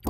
We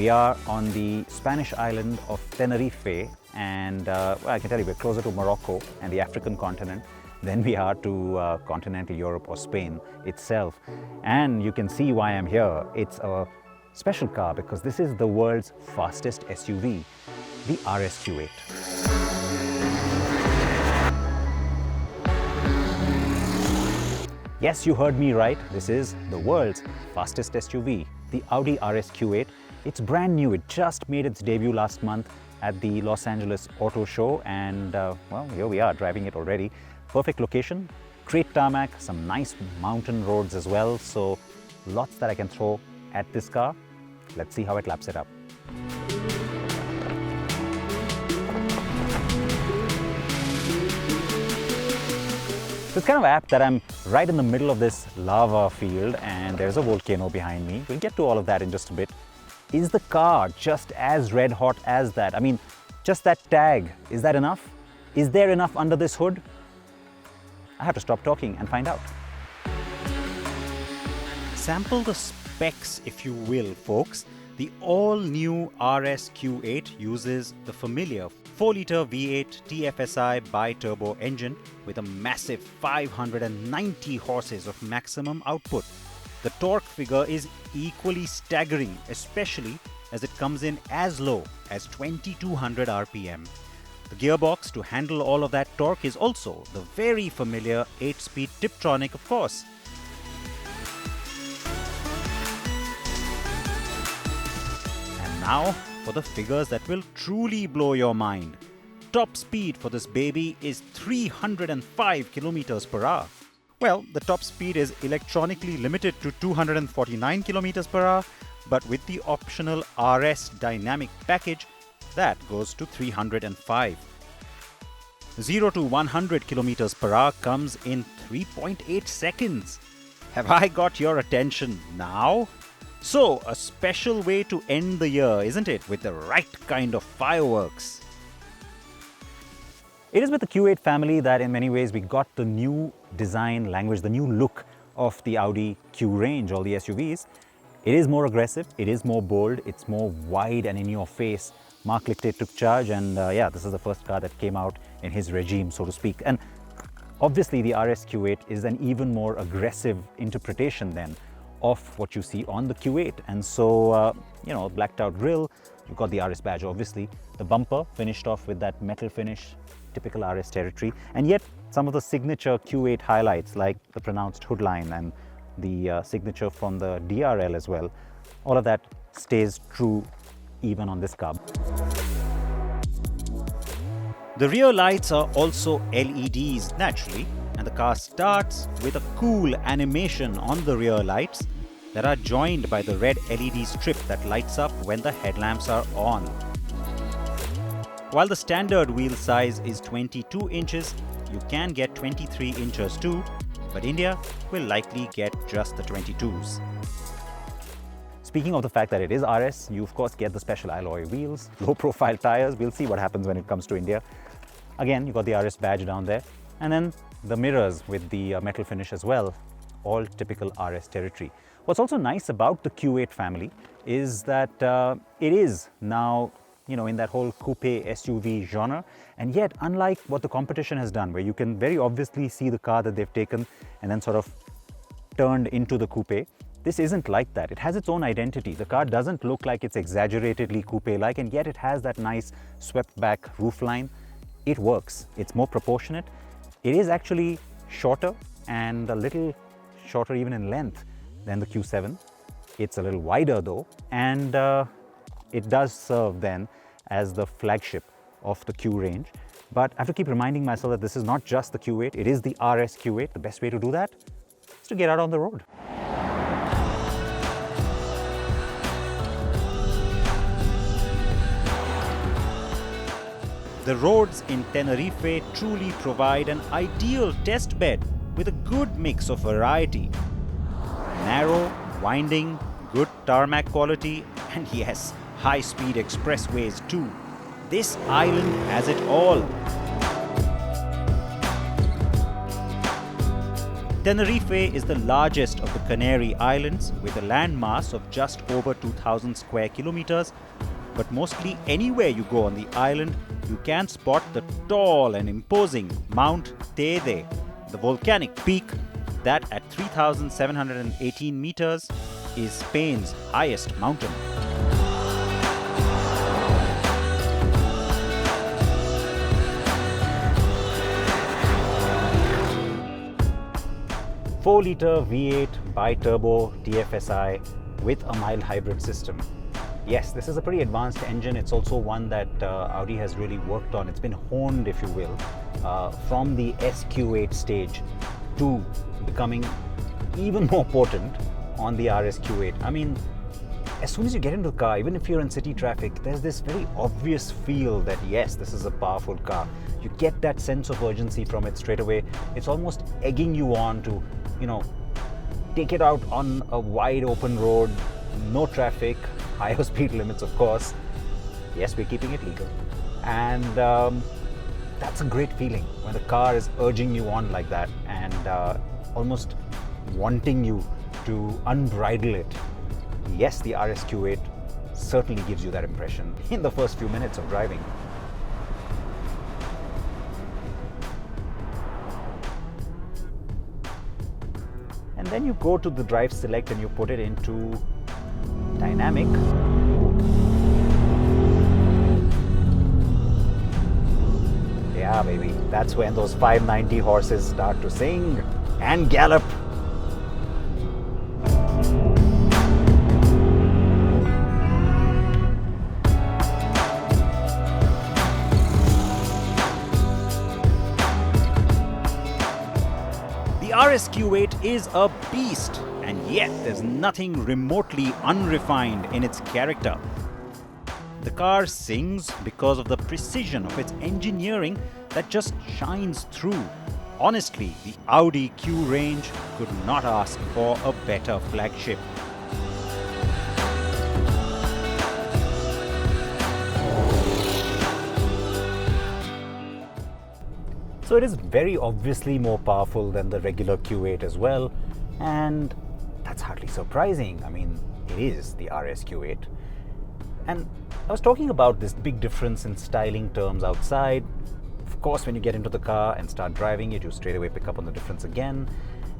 are on the Spanish island of Tenerife, and well, I can tell you we're closer to Morocco and the African continent than we are to continental Europe or Spain itself. And you can see why I'm here. It's a special car because this is the world's fastest SUV, the RS Q8. Yes, you heard me right. This is the world's fastest SUV, the Audi RS Q8. It's brand new. It just made its debut last month at the Los Angeles Auto Show, and well, here we are driving it already. Perfect location, great tarmac, some nice mountain roads as well, so lots that I can throw at this car. Let's see how it laps it up. So it's kind of apt that I'm right in the middle of this lava field and there's a volcano behind me. We'll get to all of that in just a bit. Is the car just as red hot as that? I mean, just that tag, is that enough? Is there enough under this hood? I have to stop talking and find out. Sample the specs, if you will, folks. The all-new RS Q8 uses the familiar 4-litre V8 TFSI bi-turbo engine with a massive 590 horses of maximum output. The torque figure is equally staggering, especially as it comes in as low as 2200 RPM. The gearbox to handle all of that torque is also the very familiar 8-speed Tiptronic, of course. And now for the figures that will truly blow your mind. Top speed for this baby is 305 kilometers per hour. Well, the top speed is electronically limited to 249 kilometers per hour, but with the optional RS dynamic package, that goes to 305. 0 to 100 kilometers per hour comes in 3.8 seconds. Have I got your attention now? So, a special way to end the year, isn't it? With the right kind of fireworks. It is with the Q8 family that in many ways we got the new design language, the new look of the Audi Q range, all the SUVs. It is more aggressive, it is more bold, it's more wide and in your face. Mark Lichte took charge, and yeah, this is the first car that came out in his regime, so to speak. And obviously the RS Q8 is an even more aggressive interpretation then of what you see on the Q8. And so, you know, blacked out grille, you've got the RS badge obviously, the bumper finished off with that metal finish, typical RS territory, and yet some of the signature Q8 highlights like the pronounced hood line and the signature from the DRL as well, all of that stays true even on this car. The rear lights are also LEDs naturally, and the car starts with a cool animation on the rear lights that are joined by the red LED strip that lights up when the headlamps are on. While the standard wheel size is 22 inches, you can get 23 inches too, but India will likely get just the 22s. Speaking of the fact that it is RS, you of course get the special alloy wheels, low profile tires. We'll see what happens when it comes to India. Again, you got the RS badge down there, and then the mirrors with the metal finish as well, all typical RS territory. What's also nice about the Q8 family is that it is now, you know, in that whole coupe SUV genre, and yet unlike what the competition has done, where you can very obviously see the car that they've taken and then sort of turned into the coupe, this isn't like that. It has its own identity. The car doesn't look like it's exaggeratedly coupe-like, and yet it has that nice swept back roofline. It works. It's more proportionate. It is actually shorter and a little shorter even in length than the Q7. It's a little wider though, and it does serve then as the flagship of the Q range. But I have to keep reminding myself that this is not just the Q8, it is the RS Q8. The best way to do that is to get out on the road. The roads in Tenerife truly provide an ideal test bed with a good mix of variety. Narrow, winding, good tarmac quality, and yes, high-speed expressways too. This island has it all. Tenerife is the largest of the Canary Islands with a land mass of just over 2,000 square kilometers. But mostly anywhere you go on the island, you can spot the tall and imposing Mount Teide, the volcanic peak that at 3,718 meters is Spain's highest mountain. Four-liter V8 bi-turbo TFSI with a mild hybrid system. Yes, this is a pretty advanced engine. It's also one that Audi has really worked on. It's been honed, if you will, from the SQ8 stage to becoming even more potent on the RS Q8. I mean, as soon as you get into the car, even if you're in city traffic, there's this very obvious feel that yes, this is a powerful car. You get that sense of urgency from it straight away. It's almost egging you on to, take it out on a wide open road, no traffic, higher speed limits, of course. Yes, we're keeping it legal. And that's a great feeling when the car is urging you on like that and almost wanting you to unbridle it. Yes, the RS Q8 certainly gives you that impression in the first few minutes of driving. And then you go to the drive select and you put it into dynamic. Yeah, baby, that's when those 590 horses start to sing and gallop. The RS Q8 is a beast, and yet there's nothing remotely unrefined in its character. The car sings because of the precision of its engineering that just shines through. Honestly, the Audi Q range could not ask for a better flagship. So it is very obviously more powerful than the regular Q8 as well, and that's hardly surprising. I mean, it is the RS Q8. And I was talking about this big difference in styling terms outside. Of course, when you get into the car and start driving it, you straight away pick up on the difference again.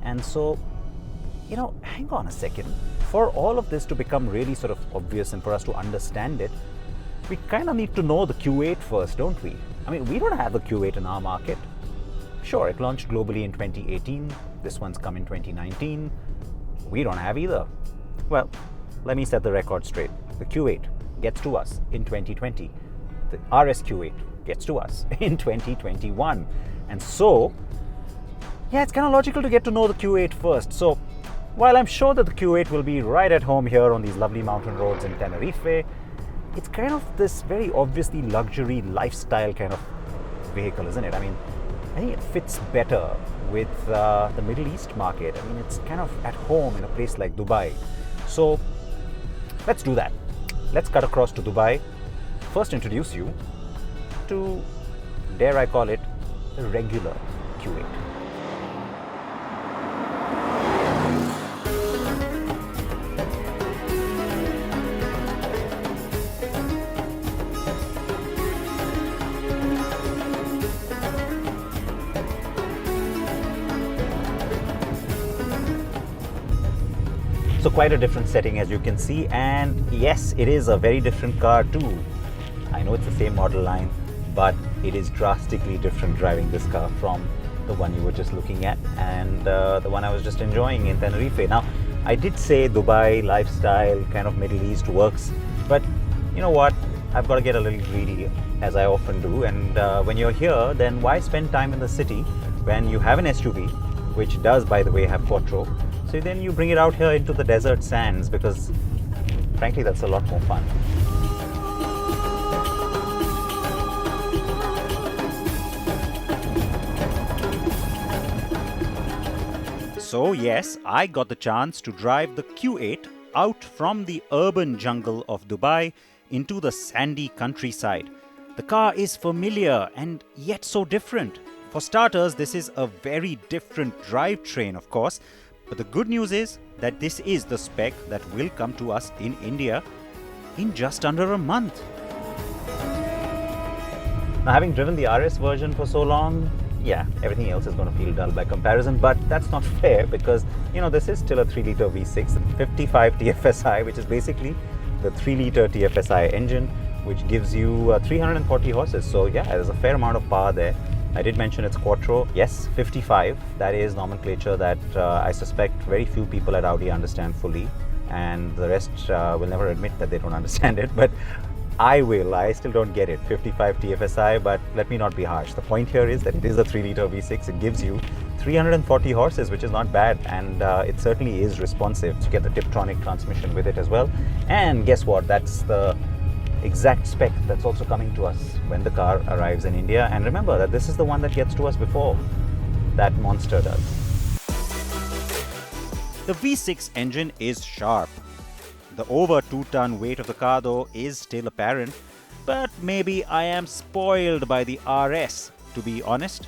And so, hang on a second. For all of this to become really sort of obvious and for us to understand it, we kind of need to know the Q8 first, don't we? I mean, we don't have the Q8 in our market. Sure, it launched globally in 2018. This one's come in 2019. We don't have either. Well, let me set the record straight. The Q8 gets to us in 2020. The RS Q8 gets to us in 2021. And so, yeah, it's kind of logical to get to know the Q8 first. So, while I'm sure that the Q8 will be right at home here on these lovely mountain roads in Tenerife, it's kind of this very obviously luxury lifestyle kind of vehicle, isn't it? I mean, I think it fits better with the Middle East market. I mean, it's kind of at home in a place like Dubai. So let's do that. Let's cut across to Dubai. First introduce you to, dare I call it, the regular Q8. So quite a different setting, as you can see, and yes, it is a very different car too. I know it's the same model line, but it is drastically different driving this car from the one you were just looking at and the one I was just enjoying in Tenerife. Now, I did say Dubai lifestyle, kind of Middle East works, but you know what? I've got to get a little greedy, as I often do, and when you're here, then why spend time in the city when you have an SUV, which does, by the way, have Quattro. So then you bring it out here into the desert sands because, frankly, that's a lot more fun. So yes, I got the chance to drive the Q8 out from the urban jungle of Dubai into the sandy countryside. The car is familiar and yet so different. For starters, this is a very different drivetrain, of course, but the good news is that this is the spec that will come to us in India in just under a month. Now, having driven the RS version for so long, yeah, everything else is going to feel dull by comparison, but that's not fair because, this is still a 3-litre V6, 55 TFSI, which is basically the 3-litre TFSI engine, which gives you 340 horses. So yeah, there's a fair amount of power there. I did mention it's quattro. Yes, 55. That is nomenclature that I suspect very few people at Audi understand fully, and the rest will never admit that they don't understand it, but I will. I still don't get it. 55 TFSI, but let me not be harsh. The point here is that it is a 3-litre V6. It gives you 340 horses, which is not bad, and it certainly is responsive. You get the Tiptronic transmission with it as well. And guess what? That's the exact spec that's also coming to us when the car arrives in India. And remember that this is the one that gets to us before that monster does. The V6 engine is sharp. The over 2-ton weight of the car, though, is still apparent, but maybe I am spoiled by the RS, to be honest.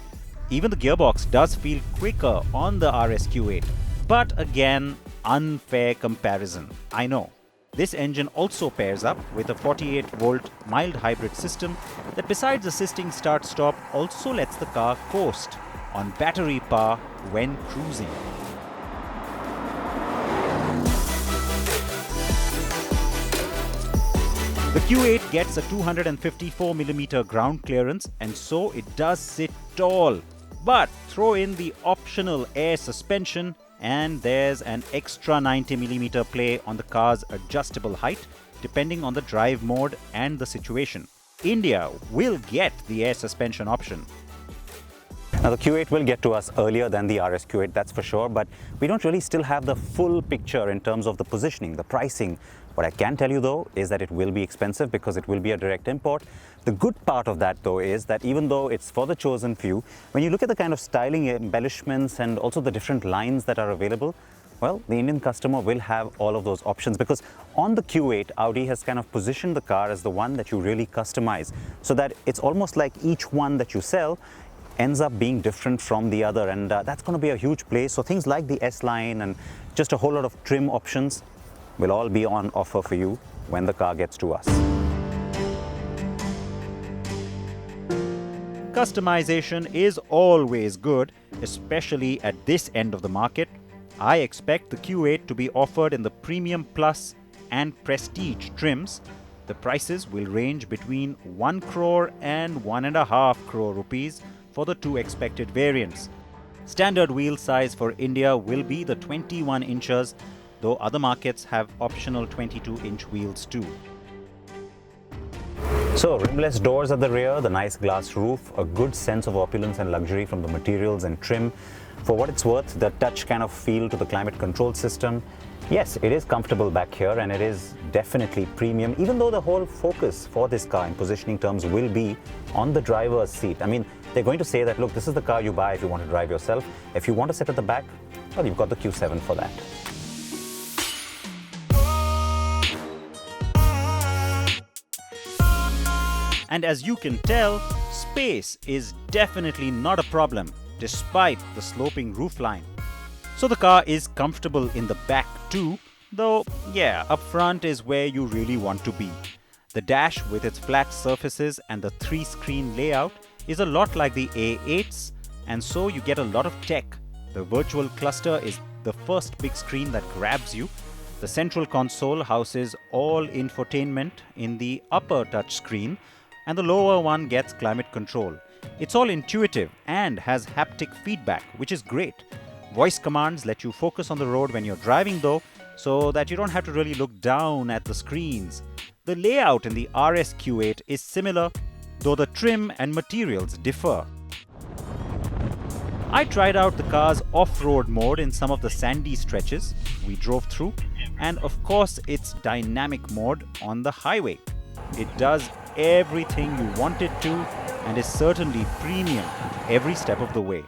Even the gearbox does feel quicker on the RS Q8, but again, unfair comparison, I know. This engine also pairs up with a 48-volt mild hybrid system that, besides assisting start-stop, also lets the car coast on battery power when cruising. The Q8 gets a 254mm ground clearance, and so it does sit tall. But throw in the optional air suspension and there's an extra 90mm play on the car's adjustable height depending on the drive mode and the situation. India will get the air suspension option. Now, the Q8 will get to us earlier than the RS Q8, that's for sure, but we don't really still have the full picture in terms of the positioning, the pricing. What I can tell you, though, is that it will be expensive because it will be a direct import. The good part of that, though, is that even though it's for the chosen few, when you look at the kind of styling embellishments and also the different lines that are available, well, the Indian customer will have all of those options because on the Q8, Audi has kind of positioned the car as the one that you really customize, so that it's almost like each one that you sell ends up being different from the other, and that's going to be a huge play. So things like the S-Line and just a whole lot of trim options will all be on offer for you when the car gets to us. Customization is always good, especially at this end of the market. I expect the Q8 to be offered in the Premium Plus and Prestige trims. The prices will range between 1 crore and 1.5 crore rupees for the two expected variants. Standard wheel size for India will be the 21 inches, though other markets have optional 22-inch wheels too. So, rimless doors at the rear, the nice glass roof, a good sense of opulence and luxury from the materials and trim. For what it's worth, the touch kind of feel to the climate control system. Yes, it is comfortable back here and it is definitely premium, even though the whole focus for this car in positioning terms will be on the driver's seat. I mean, they're going to say that, look, this is the car you buy if you want to drive yourself. If you want to sit at the back, well, you've got the Q7 for that. And as you can tell, space is definitely not a problem, despite the sloping roofline. So the car is comfortable in the back too, though, yeah, up front is where you really want to be. The dash with its flat surfaces and the 3-screen layout is a lot like the A8's, and so you get a lot of tech. The virtual cluster is the first big screen that grabs you. The central console houses all infotainment in the upper touchscreen, and the lower one gets climate control. It's all intuitive and has haptic feedback, which is great. Voice commands let you focus on the road when you're driving, though, so that you don't have to really look down at the screens. The layout in the RS Q8 is similar, though the trim and materials differ. I tried out the car's off-road mode in some of the sandy stretches we drove through, and of course its dynamic mode on the highway. It does everything you want it to and is certainly premium every step of the way.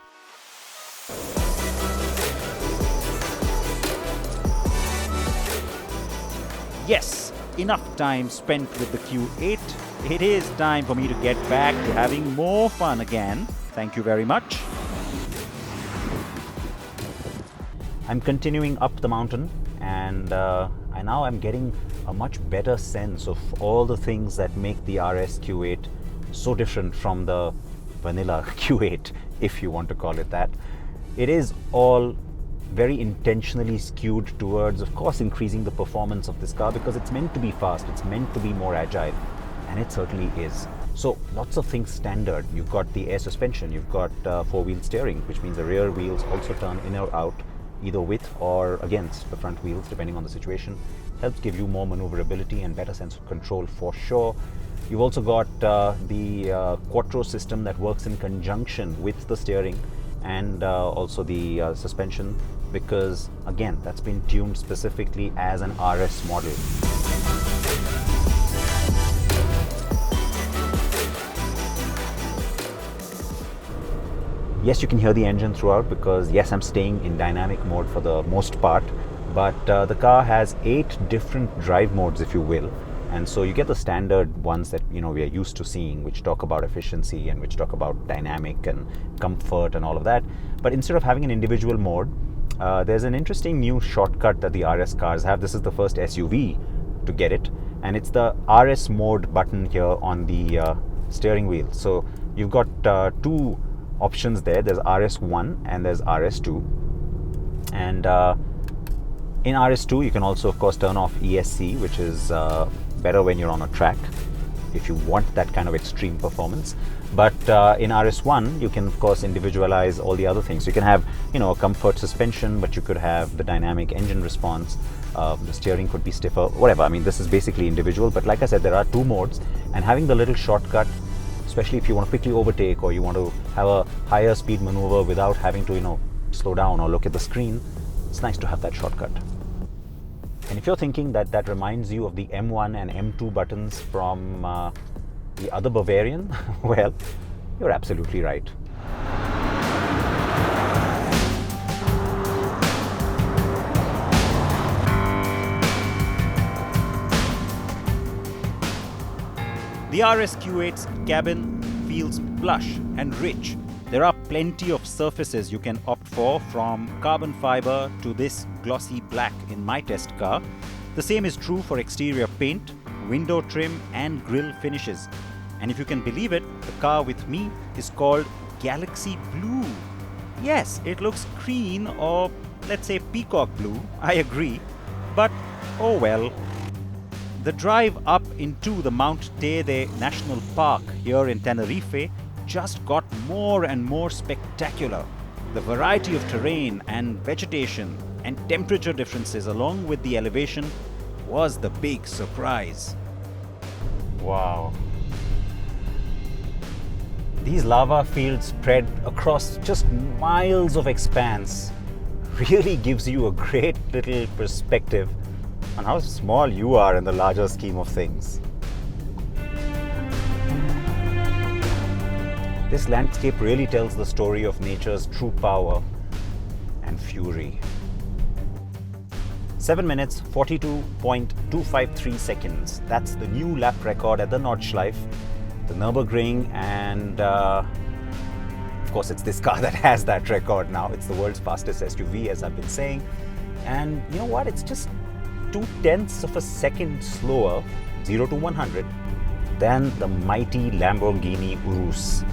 Yes, enough time spent with the Q8. it is time for me to get back to having more fun again. Thank you very much. I'm continuing up the mountain, and now I'm getting a much better sense of all the things that make the RS Q8 so different from the vanilla Q8, if you want to call it that. It is all very intentionally skewed towards, of course, increasing the performance of this car, because it's meant to be fast, it's meant to be more agile, and it certainly is. So lots of things standard. You've got the air suspension, you've got four-wheel steering, which means the rear wheels also turn in or out, either with or against the front wheels, depending on the situation. Helps give you more maneuverability and better sense of control for sure. You've also got the QUATTRO system that works in conjunction with the steering and also the suspension, because again, that's been tuned specifically as an RS model. Yes, you can hear the engine throughout, because yes, I'm staying in dynamic mode for the most part, but the car has 8 different drive modes, if you will. And so you get the standard ones that we are used to seeing, which talk about efficiency and which talk about dynamic and comfort and all of that. But instead of having an individual mode, there's an interesting new shortcut that the RS cars have. This is the first SUV to get it, and it's the RS mode button here on the steering wheel. So you've got 2 options there. There's RS1 and there's RS2. And in RS2, you can also, of course, turn off ESC, which is better when you're on a track, if you want that kind of extreme performance. But in RS1, you can, of course, individualize all the other things. You can have, a comfort suspension, but you could have the dynamic engine response. The steering could be stiffer, whatever. I mean, this is basically individual. But like I said, there are 2 modes, and having the little shortcut, especially if you want to quickly overtake or you want to have a higher speed maneuver without having to, slow down or look at the screen, it's nice to have that shortcut. And if you're thinking that that reminds you of the M1 and M2 buttons from the other Bavarian, well, you're absolutely right. The RS Q8's cabin feels plush and rich. There are plenty of surfaces you can opt for, from carbon fiber to this glossy black in my test car. The same is true for exterior paint, window trim and grille finishes. And if you can believe it, the car with me is called Galaxy Blue. Yes, it looks green, or let's say peacock blue, I agree, but oh well. The drive up into the Mount Teide National Park here in Tenerife just got more and more spectacular. The variety of terrain and vegetation and temperature differences along with the elevation was the big surprise. Wow. These lava fields spread across just miles of expanse really gives you a great little perspective on how small you are in the larger scheme of things. This landscape really tells the story of nature's true power and fury. 7 minutes, 42.253 seconds. That's the new lap record at the Nordschleife, the Nürburgring, and of course it's this car that has that record now. It's the world's fastest SUV, as I've been saying. And you know what? It's just 0.2 of a second slower, 0 to 100, than the mighty Lamborghini Urus.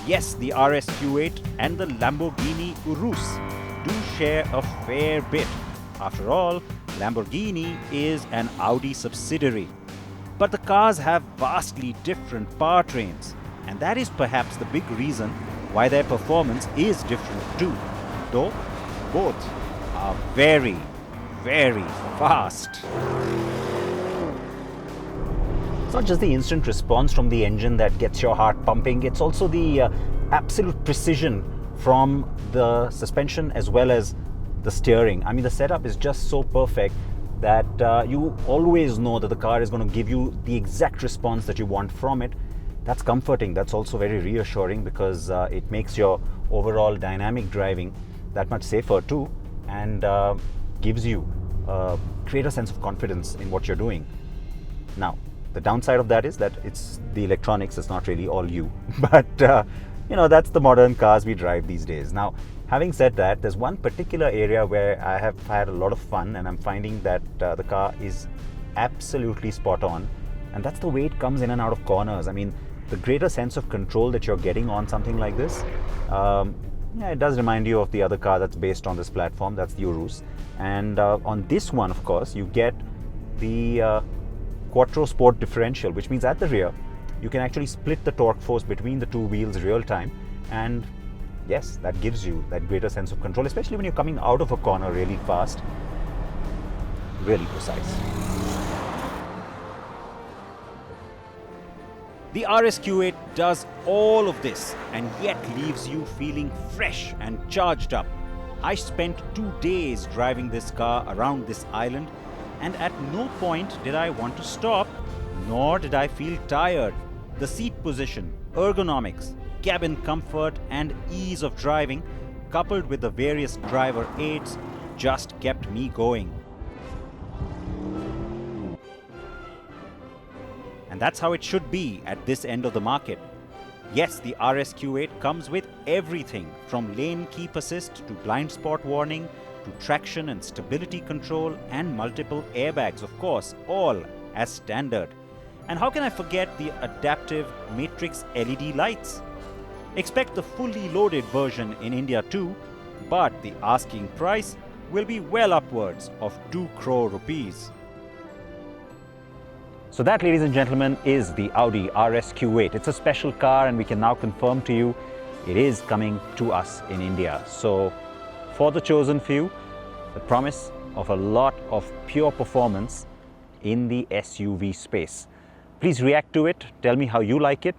Yes, the RS Q8 and the Lamborghini Urus do share a fair bit. After all, Lamborghini is an Audi subsidiary. But the cars have vastly different powertrains, and that is perhaps the big reason why their performance is different too, though both are very, very fast. It's not just the instant response from the engine that gets your heart pumping, it's also the absolute precision from the suspension as well as the steering. I mean, the setup is just so perfect that you always know that the car is going to give you the exact response that you want from it. That's comforting. That's also very reassuring, because it makes your overall dynamic driving that much safer too, and gives you a greater sense of confidence in what you're doing. Now, the downside of that is that it's the electronics, it's not really all you. But, you know, that's the modern cars we drive these days. Now, having said that, there's one particular area where I have had a lot of fun, and I'm finding that the car is absolutely spot on, and that's the way it comes in and out of corners. I mean, the greater sense of control that you're getting on something like this, yeah, it does remind you of the other car that's based on this platform, that's the Urus. And on this one, of course, you get the QUATTRO Sport differential, which means at the rear, you can actually split the torque force between the two wheels real time. And yes, that gives you that greater sense of control, especially when you're coming out of a corner really fast, really precise. The RS Q8 does all of this and yet leaves you feeling fresh and charged up. I spent 2 days driving this car around this island, and at no point did I want to stop, nor did I feel tired. The seat position, ergonomics, cabin comfort and ease of driving, coupled with the various driver aids, just kept me going. And that's how it should be at this end of the market. Yes, the RS Q8 comes with everything from lane keep assist to blind spot warning to traction and stability control and multiple airbags, of course, all as standard. And how can I forget the adaptive matrix LED lights? Expect the fully loaded version in India too, but the asking price will be well upwards of 2 crore rupees. So that, ladies and gentlemen, is the Audi RS Q8. It's a special car, and we can now confirm to you it is coming to us in India. So for the chosen few, the promise of a lot of pure performance in the SUV space. Please react to it. Tell me how you like it.